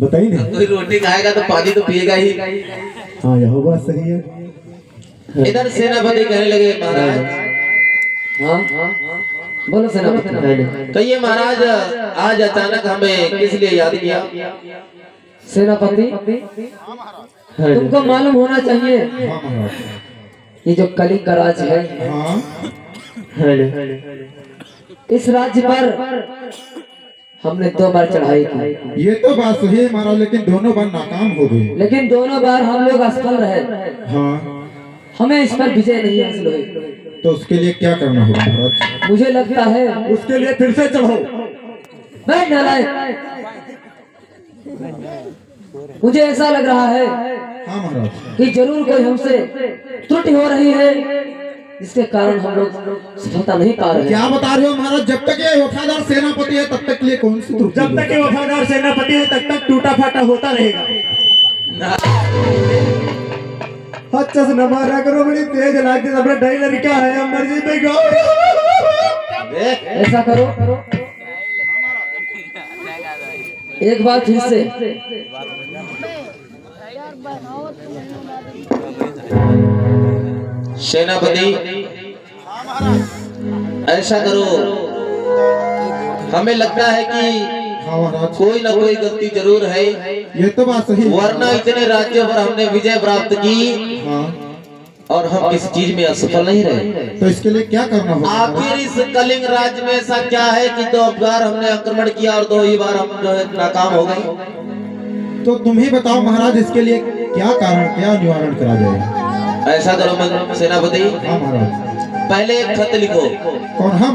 बताइए ना। कोई रोटी खाएगा तो पानी तो पिएगा ही। हाँ यह बात सही है। इधर सेनापति कहने लगे महाराज। हाँ बोलो सेनापति। कहिए महाराज, आज अचानक हमें किस लिए याद किया? सेनापति तुमको मालूम होना चाहिए हाँ महाराज। ये जो कलिंग का राज्य है, हाँ इस राज्य पर हमने 2 बार चढ़ाई की। ये तो बात सही है महाराज, लेकिन दोनों बार नाकाम हो गए। लेकिन दोनों बार हम लोग असफल रहे। हाँ हमें इस पर विजय नहीं हासिल हुई। तो उसके लिए क्या करना होगा महाराज? मुझे लगता है उसके लिए फिर से चढ़ो। मैं नालायक, मुझे ऐसा लग रहा है हाँ महाराज। कि जरूर कोई हमसे त्रुटि हो रही है, जिसके कारण हम लोग सफलता नहीं पा रहे। क्या बता रहे हो महाराज? जब तक ये वफादार सेनापति है तब तक के लिए कौन सी त्रुटि? जब तक ये वफादार सेनापति है तब तक टूटा फाटा होता रहेगा। अच्छा से न मारा करो, बड़ी तेज लागती है। अपना ढाई लड़का है, मर्जी पे गो। ऐसा करो, एक बार फिर से सेनापति ऐसा करो, हमें लगता है कि हाँ महाराज। कोई ना कोई गलती जरूर है, ये तो बात सही है। वरना इतने राज्यों पर हमने विजय प्राप्त की हाँ। और हम किसी चीज में असफल नहीं रहे। तो इसके लिए क्या करना होगा? आखिर इस कलिंग राज्य में ऐसा क्या है कि 2 बार हमने आक्रमण किया और 2 ही बार हम जो है नाकाम हो गए? तो तुम ही बताओ महाराज, इसके लिए क्या कारण, क्या निवारण करा जाए? ऐसा करो सेनापति, हाँ महाराज। पहले एक खत लिखो। कौन? हम?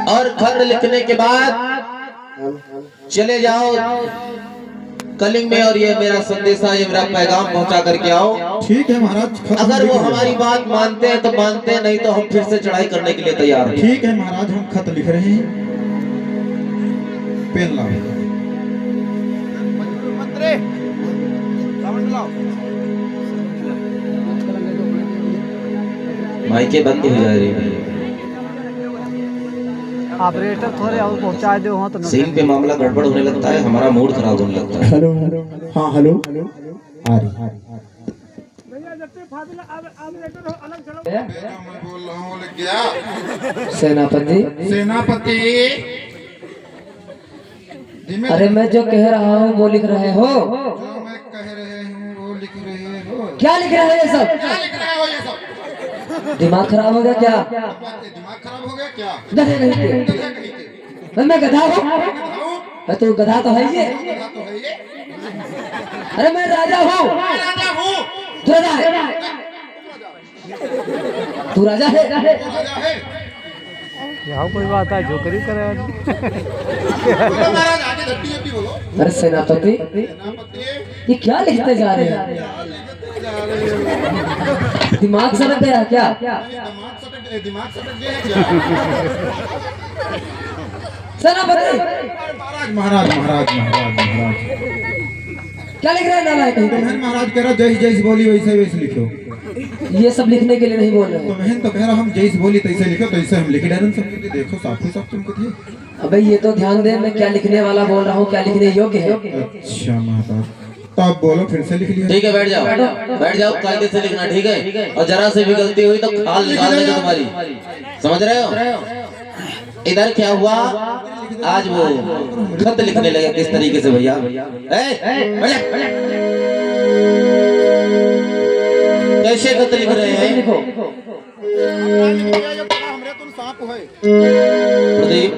और खत लिखने के बाद चले जाओ कलिंग में और ये मेरा संदेशा, ये मेरा पैगाम पहुंचा करके आओ। ठीक है महाराज। खत अगर लिख वो रहे हैं। हमारी बात मानते हैं तो मानते हैं, नहीं तो हम फिर से चढ़ाई करने के लिए तैयार हैं। ठीक है महाराज, हम खत लिख रहे हैं। पेन लाओ। माइके बंद हो जा रही है। ऑपरेटर थोड़े और पहुंचा दो वहां तो सीन पे मामला गड़बड़ होने लगता है, हमारा मूड खराब होने लगता है। हेलो। हाँ हेलो। आ रही। मैं बोल रहा हूँ क्या? सेनापति। सेनापति। अरे मैं जो कह रहा हूँ वो लिख रहे हो? जो मैं कह रहे हूँ वो लिख रहे हो? क्या लिख रहे हो ये सब? क्या लिख रहे हो ये सब? दिमाग खराब हो गया क्या? दिमाग खराब हो गया क्या? गधे नहीं थे। मैं गधा हूँ? तू गधा तो है ये। अरे मैं राजा हूँ। तू राजा है? तू राजा है? यहाँ कोई बात है जो करी करे। अरे सेनापति, ये क्या लिखते जा रहे हैं? दिमाग सड़क गया क्या? दिमाग सटक गया क्या? सेनापति। महाराज महाराज महाराज महाराज क्या लिख रहे हैं नालायक? महाराज कह रहा जैस जैस बोली वैसे वैसे लिखो। ये सब लिखने के लिए नहीं बोल रहे। तो बहन तो कह रहा हम जैस बोली तैसे लिखो, तो इसे हम लिख डालें सब। देखो साफ ही साफ तुमको दिए। अबे ये तो ध्यान दे, मैं क्या लिखने वाला बोल रहा हूँ, क्या लिखने योग्य है। अच्छा महाराज, तो आप बोलो फिर से लिख लिया। ठीक है, बैठ जाओ, बैठ जाओ, कायदे से लिखना, ठीक है? और जरा से भी गलती हुई तो खाल निकाल देंगे तुम्हारी, समझ रहे हो? इधर क्या हुआ, आज वो खत लिखने लगे किस तरीके से भैया। कैसे खत लिख रहे हैं? प्रदीप,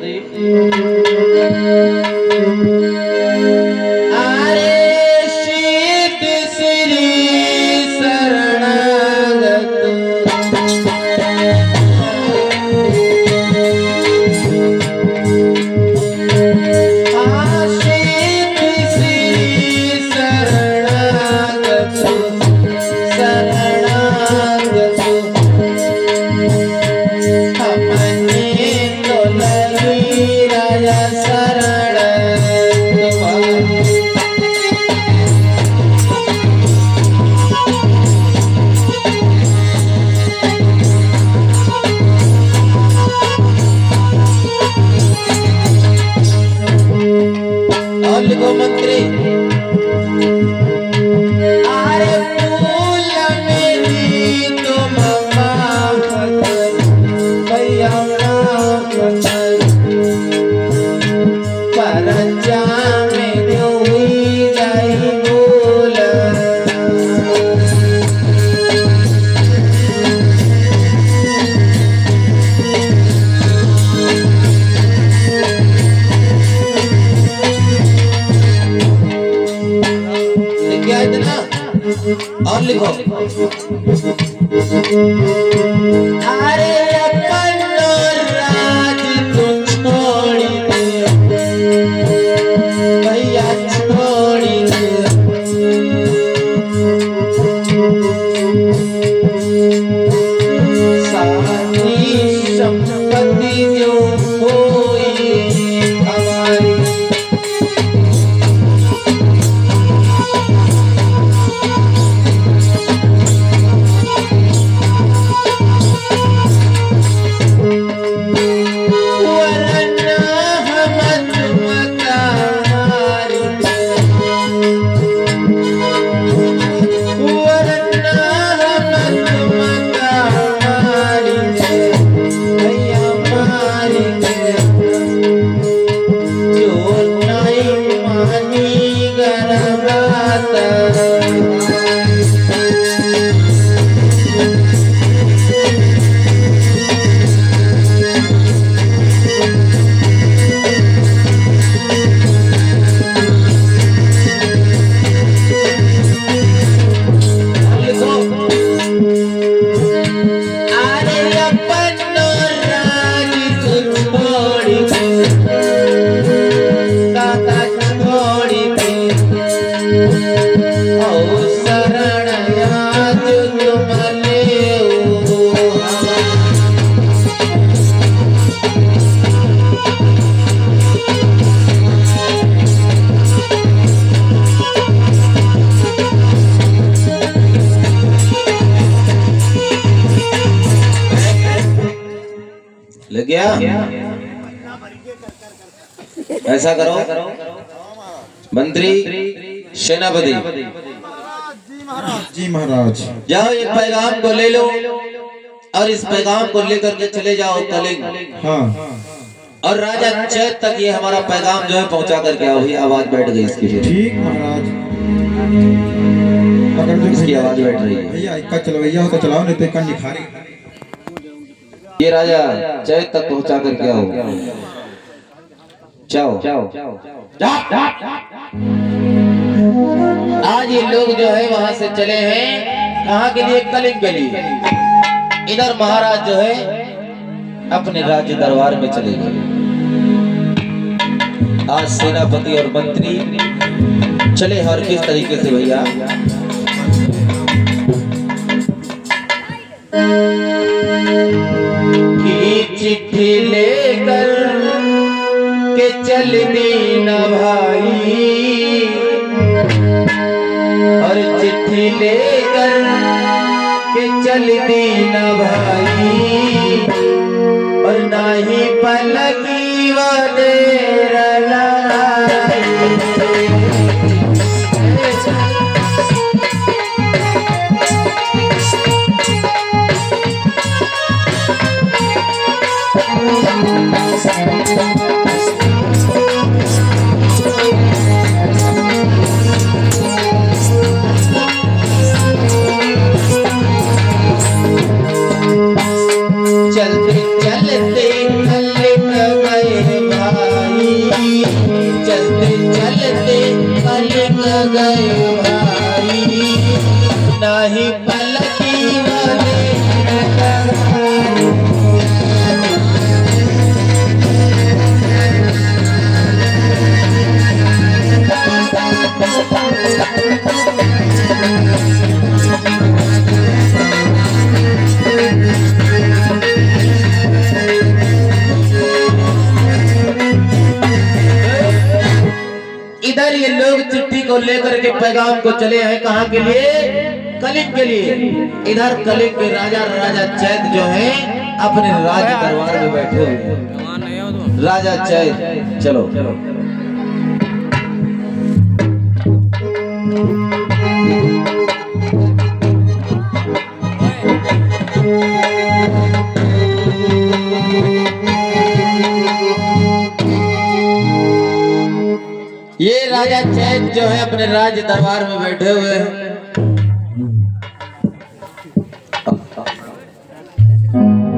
मंत्री और लिखो। अरे अपन राज तू छोड़ी दे भैया, छोड़ी दे। सारी संपत्ति जो होई हमारी, लग गया। ऐसा करो मंत्री सेनापति, जी महाराज, जाओ एक पैगाम को ले लो और इस पैगाम को लेकर के चले जाओ कलिंग। हाँ और राजा चैत तक ये हमारा पैगाम जो है पहुंचा करके आओ। ये आवाज बैठ गई इसकी, ठीक महाराज। पकड़ दो, इसकी आवाज बैठ रही है। भैया इक्का चलवैया हो तो चलाओ, नहीं तो इक्का निखारी। ये राजा चैत तक पहुंचा करके आओ। जाओ। आज ये लोग जो है वहां से चले हैं, कहाँ के लिए? कलिंग के लिए। इधर महाराज जो है अपने राज्य दरबार में चले गए। आज सेनापति और मंत्री चले और किस तरीके से भैया? चिट्ठी लेकर के चल दीना भाई, और चिट्ठी लेकर के चल दीना भाई, और ना ही पलकी वाले चलते चलते कलिंग गए भाई, चलते चलते कलिंग गए भाई, नाही पलकी वाले इधर ये लोग चिट्ठी को लेकर के पैगाम को चले हैं, कहाँ के लिए? कलिंग के लिए। इधर कलिंग के राजा चैत जो है अपने राज दरबार में बैठे हुए। राजा चैत चलो ये राजा चैत जो है अपने राज्य दरबार में बैठे हुए हैं।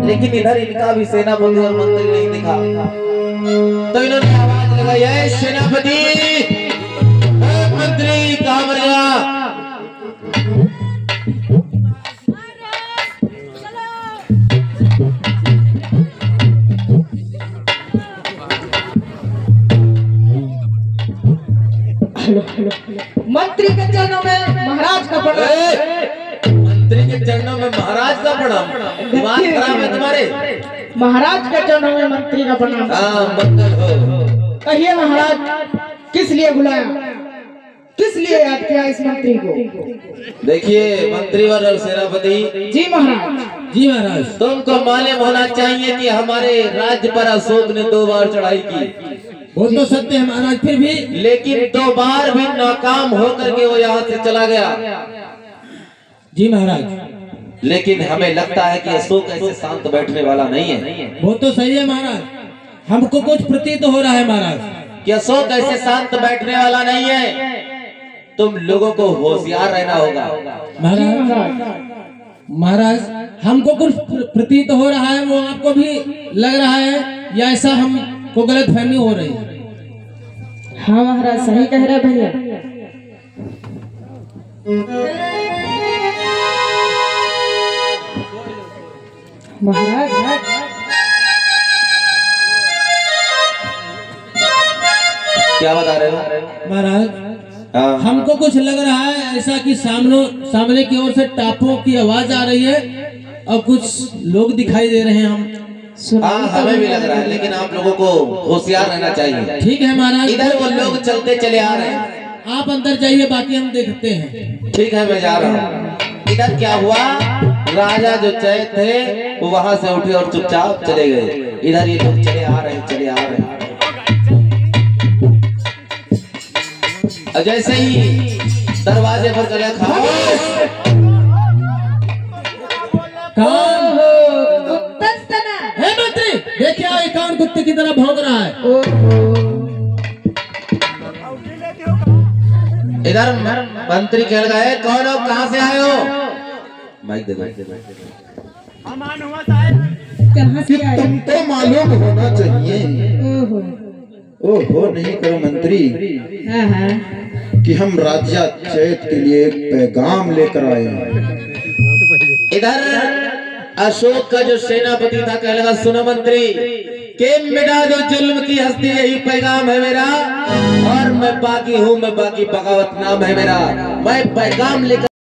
लेकिन इधर इनका भी सेनापति और मंत्री नहीं दिखा, तो इन्होंने आवाज लगाई, है सेनापति मंत्री कहाँ मर गया? मंत्री के चरणों में महाराज का प्रणाम। मंत्री के चरणों में महाराज का प्रणाम। दिमाग खराब है तुम्हारे। महाराज के चरणों में मंत्री का प्रणाम। हाँ मंगल हो। कहिए महाराज, किस लिए बुलाया, किस लिए याद किया इस मंत्री को? देखिए मंत्रीवर और सेनापति जी महाराज। जी महाराज। तुमको मालूम होना चाहिए कि हमारे राज्य पर अशोक ने 2 बार चढ़ाई की। वो तो सत्य है महाराज, फिर भी लेकिन 2 बार भी नाकाम होकर के वो यहाँ से चला गया। जी महाराज। लेकिन हमें लगता है कि अशोक ऐसे शांत बैठने वाला नहीं है। वो तो सही है महाराज, हमको कुछ प्रतीत हो रहा है महाराज कि अशोक ऐसे शांत बैठने वाला नहीं है। तुम लोगों को होशियार रहना होगा। महाराज हमको कुछ प्रतीत हो रहा है, वो आपको भी लग रहा है या ऐसा हमको गलत फहमी हो रही है? हाँ महाराज, सही कह रहे भैया। महाराज क्या बता रहे हो महाराज? हमको कुछ लग रहा है ऐसा कि सामने की ओर से टापों की आवाज आ रही है और कुछ लोग दिखाई दे रहे हैं। हाँ हमें भी लग रहा है, लेकिन आप लोगों को होशियार रहना चाहिए। ठीक है महाराज। इधर वो लोग चलते चले आ रहे हैं, आप अंदर जाइए, बाकी हम देखते हैं। ठीक है मैं जा रहा हूँ। इधर क्या हुआ, राजा जो चैत थे वो वहां से उठे और चुपचाप चले गए। इधर ये लोग चले आ रहे हैं, चले आ रहे हैं। जैसे ही दरवाजे पर चले मंत्री देखिए, कौन कुत्ते की तरह भौंक रहा है। इधर मंत्री कह गए, कौन हो, कहाँ से आए हो? माइक दे। कहाँ से आए? तुमको मालूम होना चाहिए। ओहो नहीं करो मंत्री कि हम राजा चैत के लिए एक पैगाम लेकर आए हैं। इधर अशोक का जो सेनापति था कह लगा, सुनो मंत्री, के मिटा दो जुल्म की हस्ती, यही पैगाम है मेरा। और मैं बाकी हूँ, मैं बाकी बगावत नाम है मेरा। मैं पैगाम लेकर